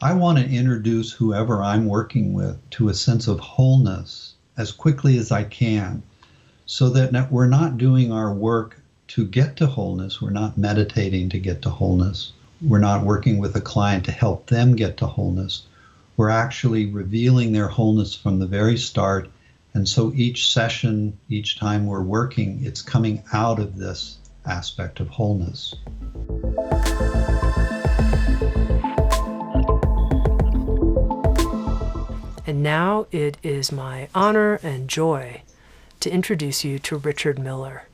I want to introduce whoever I'm working with to a sense of wholeness as quickly as I can, so that we're not doing our work to get to wholeness. We're not meditating to get to wholeness. We're not working with a client to help them get to wholeness. We're actually revealing their wholeness from the very start. And so each session, each time we're working, it's coming out of this aspect of wholeness. And now it is my honor and joy to introduce you to Richard Miller.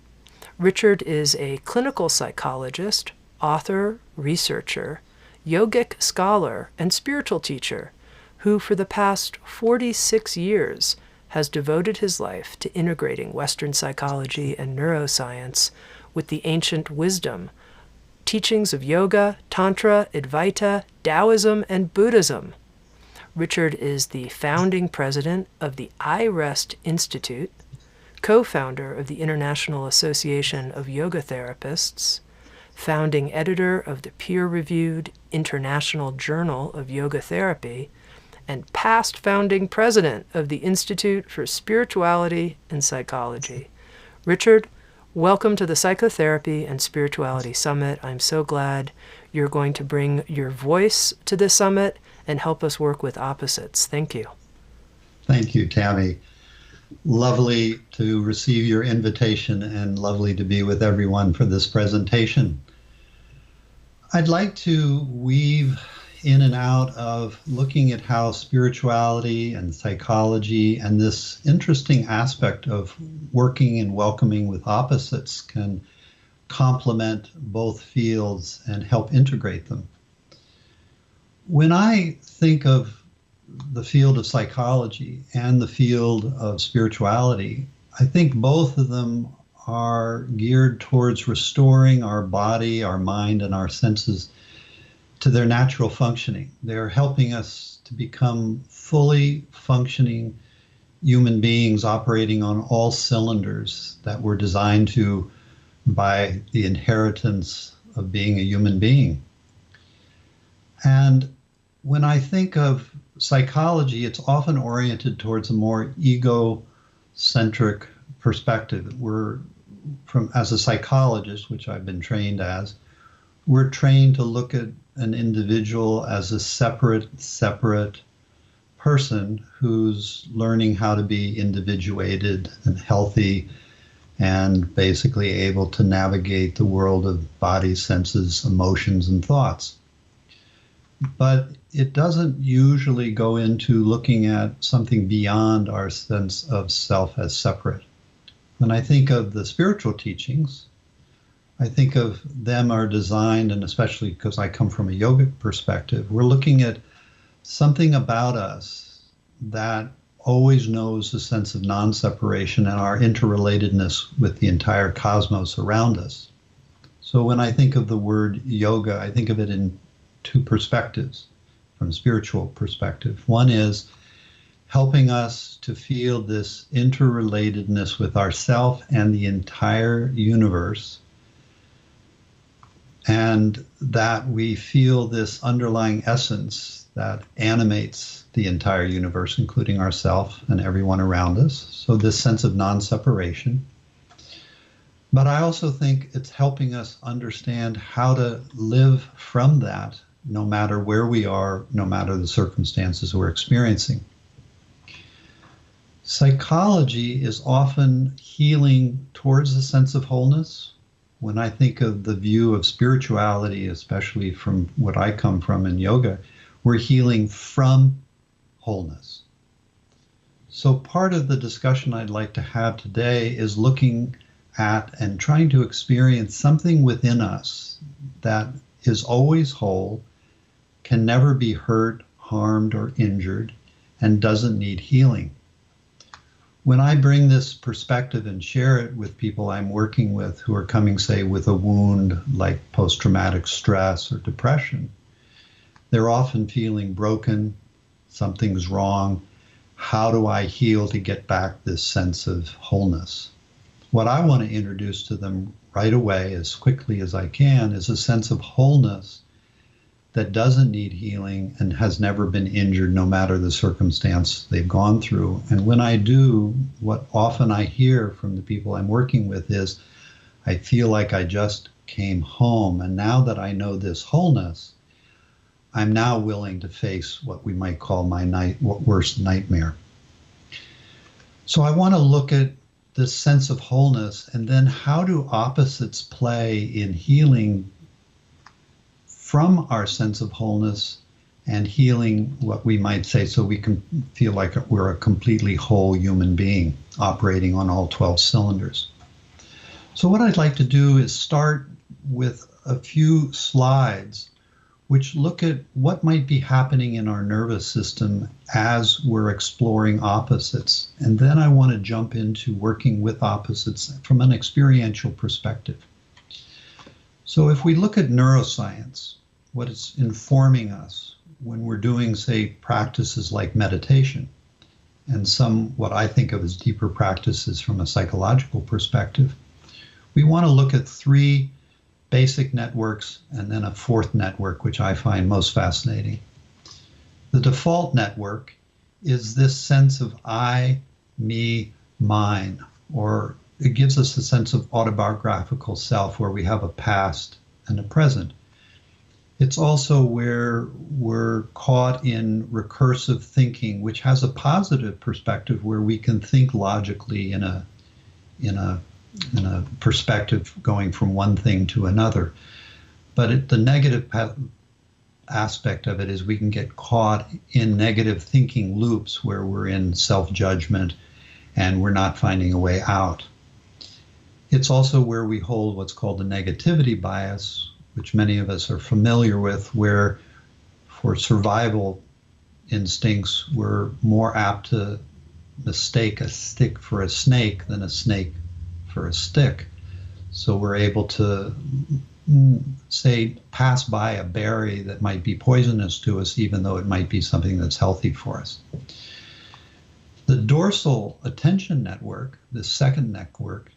Richard is a clinical psychologist, author, researcher, yogic scholar, and spiritual teacher who for the past 46 years has devoted his life to integrating Western psychology and neuroscience with the ancient wisdom, teachings of yoga, tantra, Advaita, Taoism, and Buddhism. Richard is the founding president of the iRest Institute, co-founder of the International Association of Yoga Therapists, founding editor of the peer-reviewed International Journal of Yoga Therapy, and past founding president of the Institute for Spirituality and Psychology. Richard, welcome to the Psychotherapy and Spirituality Summit. I'm so glad you're going to bring your voice to this summit and help us work with opposites. Thank you. Thank you, Tammy. Lovely to receive your invitation and lovely to be with everyone for this presentation. I'd like to weave in and out of looking at how spirituality and psychology and this interesting aspect of working and welcoming with opposites can complement both fields and help integrate them. When I think of the field of psychology and the field of spirituality, I think both of them are geared towards restoring our body, our mind, and our senses to their natural functioning. They're helping us to become fully functioning human beings operating on all cylinders that we're designed to by the inheritance of being a human being. And when I think of psychology, it's often oriented towards a more ego-centric perspective. As a psychologist, which I've been trained as, we're trained to look at an individual as a separate person who's learning how to be individuated and healthy and basically able to navigate the world of body, senses, emotions, and thoughts. But it doesn't usually go into looking at something beyond our sense of self as separate. When I think of the spiritual teachings, I think of them are designed, and especially because I come from a yogic perspective, we're looking at something about us that always knows a sense of non-separation and our interrelatedness with the entire cosmos around us. So when I think of the word yoga, I think of it in two perspectives from a spiritual perspective. One is helping us to feel this interrelatedness with ourself and the entire universe, and that we feel this underlying essence that animates the entire universe, including ourselves and everyone around us. So this sense of non-separation. But I also think it's helping us understand how to live from that, no matter where we are, no matter the circumstances we're experiencing. Psychology is often healing towards a sense of wholeness. When I think of the view of spirituality, especially from what I come from in yoga, we're healing from wholeness. So part of the discussion I'd like to have today is looking at and trying to experience something within us that is always whole, can never be hurt, harmed, or injured, and doesn't need healing. When I bring this perspective and share it with people I'm working with who are coming, say, with a wound like post-traumatic stress or depression, they're often feeling broken, something's wrong. How do I heal to get back this sense of wholeness? What I want to introduce to them right away, as quickly as I can, is a sense of wholeness that doesn't need healing and has never been injured, no matter the circumstance they've gone through. And when I do, what often I hear from the people I'm working with is, I feel like I just came home. And now that I know this wholeness, I'm now willing to face what we might call my worst nightmare. So I want to look at this sense of wholeness, and then how do opposites play in healing from our sense of wholeness and healing what we might say, so we can feel like we're a completely whole human being operating on all 12 cylinders. So what I'd like to do is start with a few slides which look at what might be happening in our nervous system as we're exploring opposites. And then I want to jump into working with opposites from an experiential perspective. So if we look at neuroscience, what it's informing us when we're doing, say, practices like meditation, and some what I think of as deeper practices from a psychological perspective, we want to look at three basic networks and then a fourth network, which I find most fascinating. The default network is this sense of I, me, mine, or it gives us a sense of autobiographical self where we have a past and a present. It's also where we're caught in recursive thinking, which has a positive perspective where we can think logically in a perspective going from one thing to another. But the negative aspect of it is we can get caught in negative thinking loops where we're in self-judgment and we're not finding a way out. It's also where we hold what's called the negativity bias, which many of us are familiar with, where for survival instincts, we're more apt to mistake a stick for a snake than a snake for a stick. So we're able to, say, pass by a berry that might be poisonous to us, even though it might be something that's healthy for us. The dorsal attention network, the second network,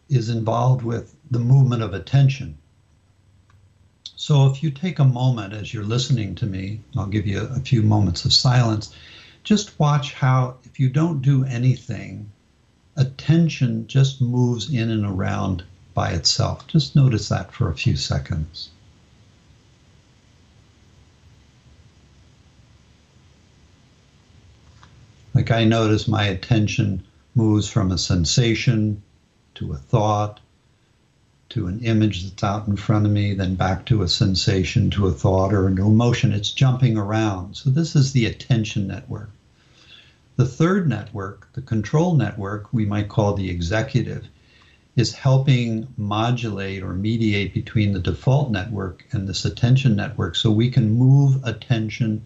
is involved with the movement of attention. So if you take a moment as you're listening to me, I'll give you a few moments of silence, just watch how, if you don't do anything, attention just moves in and around by itself. Just notice that for a few seconds. Like I notice my attention moves from a sensation to a thought, to an image that's out in front of me, then back to a sensation, to a thought, or an emotion. It's jumping around. So this is the attention network. The third network, the control network, we might call the executive, is helping modulate or mediate between the default network and this attention network so we can move attention,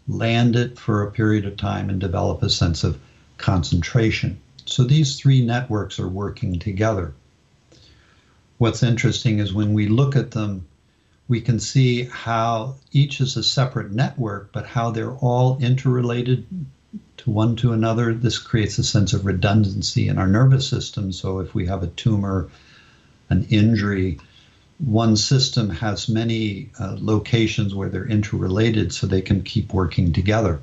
land it for a period of time, and develop a sense of concentration. So these three networks are working together. What's interesting is when we look at them, we can see how each is a separate network, but how they're all interrelated to one to another. This creates a sense of redundancy in our nervous system. So if we have a tumor, an injury, one system has many locations where they're interrelated so they can keep working together.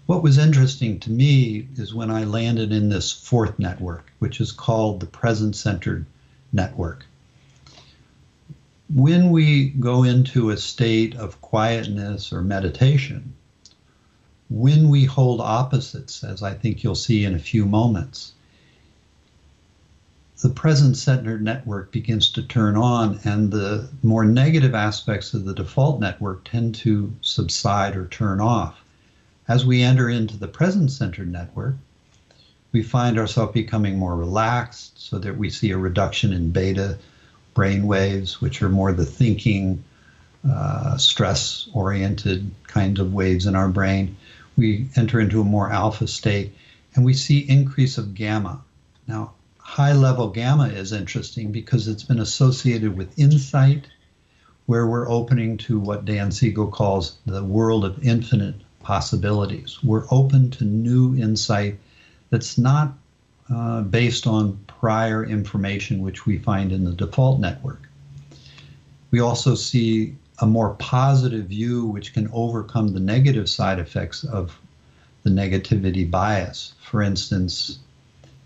What was interesting to me is when I landed in this fourth network, which is called the present-centered network. When we go into a state of quietness or meditation, when we hold opposites, as I think you'll see in a few moments, the present-centered network begins to turn on, and the more negative aspects of the default network tend to subside or turn off. As we enter into the present-centered network, we find ourselves becoming more relaxed so that we see a reduction in beta brain waves, which are more the thinking, stress-oriented kinds of waves in our brain. We enter into a more alpha state, and we see increase of gamma. Now, high-level gamma is interesting because it's been associated with insight, where we're opening to what Dan Siegel calls the world of infinite possibilities. We're open to new insight that's not based on prior information, which we find in the default network. We also see a more positive view which can overcome the negative side effects of the negativity bias. For instance,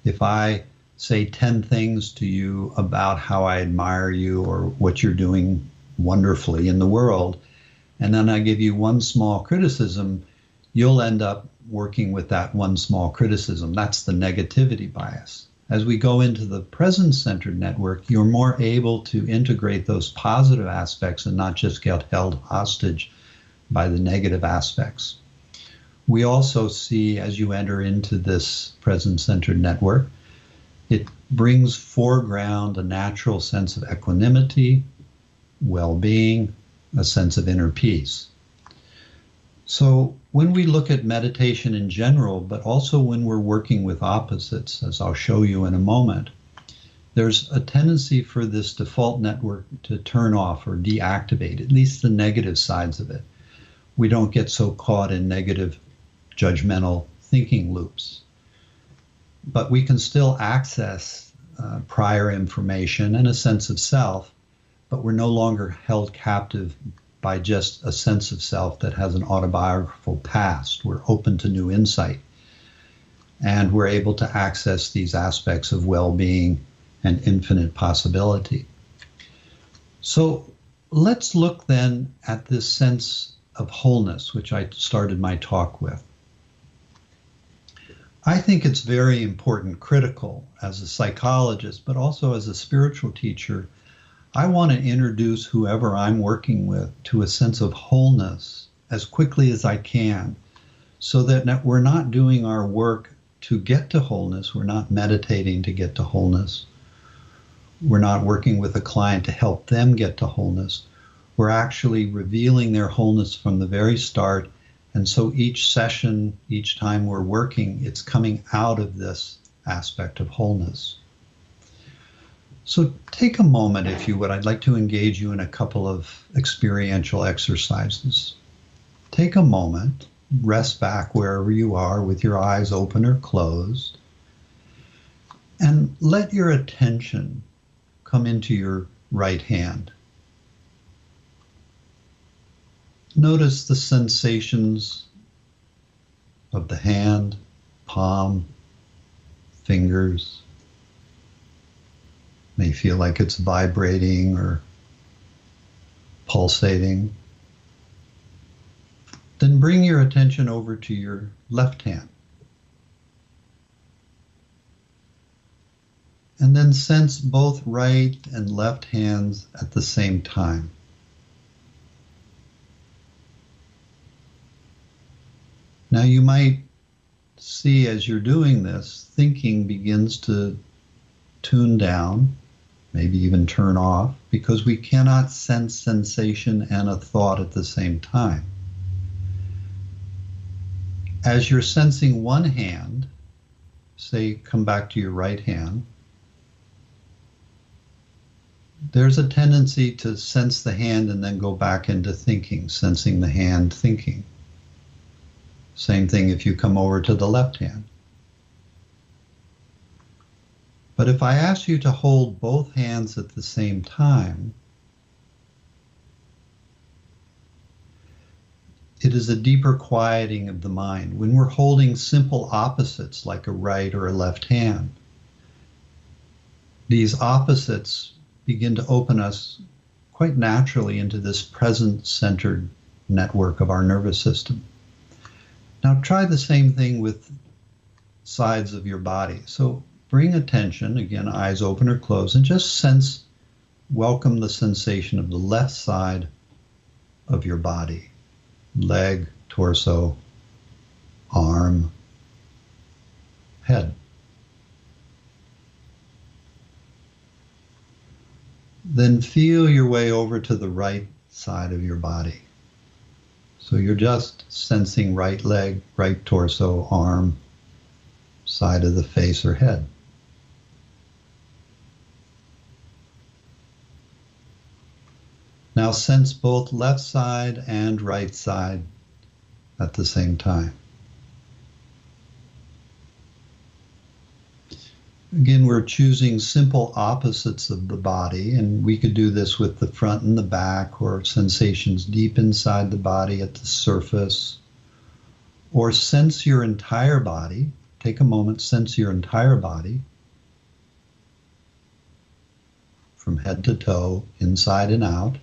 if I say 10 things to you about how I admire you or what you're doing wonderfully in the world, and then I give you one small criticism, you'll end up working with that one small criticism. That's the negativity bias. As we go into the present-centered network, you're more able to integrate those positive aspects and not just get held hostage by the negative aspects. We also see, as you enter into this present-centered network, it brings foreground a natural sense of equanimity, well-being, a sense of inner peace. So when we look at meditation in general, but also when we're working with opposites, as I'll show you in a moment, there's a tendency for this default network to turn off or deactivate, at least the negative sides of it. We don't get so caught in negative judgmental thinking loops. But we can still access prior information and a sense of self, but we're no longer held captive by just a sense of self that has an autobiographical past. We're open to new insight, and we're able to access these aspects of well-being and infinite possibility. So let's look then at this sense of wholeness, which I started my talk with. I think it's very important, critical as a psychologist, but also as a spiritual teacher. I want to introduce whoever I'm working with to a sense of wholeness as quickly as I can, so that we're not doing our work to get to wholeness. We're not meditating to get to wholeness. We're not working with a client to help them get to wholeness. We're actually revealing their wholeness from the very start. And so each session, each time we're working, it's coming out of this aspect of wholeness. So take a moment, if you would. I'd like to engage you in a couple of experiential exercises. Take a moment, rest back wherever you are with your eyes open or closed, and let your attention come into your right hand. Notice the sensations of the hand, palm, fingers. May feel like it's vibrating or pulsating. Then bring your attention over to your left hand. And then sense both right and left hands at the same time. Now you might see as you're doing this, thinking begins to tune down, maybe even turn off, because we cannot sense sensation and a thought at the same time. As you're sensing one hand, say come back to your right hand, there's a tendency to sense the hand and then go back into thinking, sensing the hand, thinking. Same thing if you come over to the left hand. But if I ask you to hold both hands at the same time, it is a deeper quieting of the mind. When we're holding simple opposites like a right or a left hand, these opposites begin to open us quite naturally into this present-centered network of our nervous system. Now try the same thing with sides of your body. So bring attention, again, eyes open or closed, and just welcome the sensation of the left side of your body. Leg, torso, arm, head. Then feel your way over to the right side of your body. So you're just sensing right leg, right torso, arm, side of the face or head. Now sense both left side and right side at the same time. Again, we're choosing simple opposites of the body, and we could do this with the front and the back, or sensations deep inside the body at the surface, or sense your entire body. Take a moment, sense your entire body from head to toe, inside and out.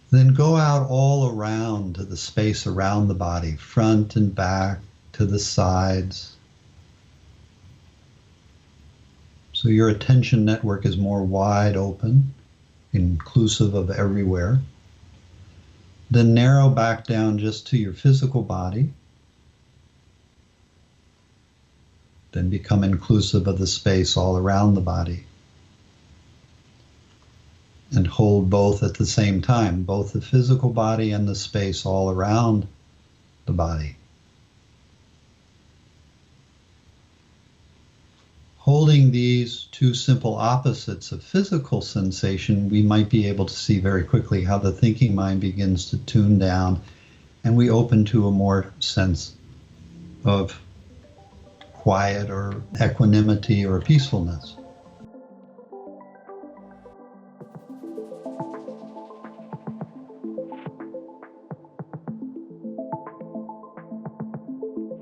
Then go out all around to the space around the body, front and back, to the sides. So your attention network is more wide open, inclusive of everywhere. Then narrow back down just to your physical body. Then become inclusive of the space all around the body. And hold both at the same time, both the physical body and the space all around the body. Holding these two simple opposites of physical sensation, we might be able to see very quickly how the thinking mind begins to tune down, and we open to a more sense of quiet or equanimity or peacefulness.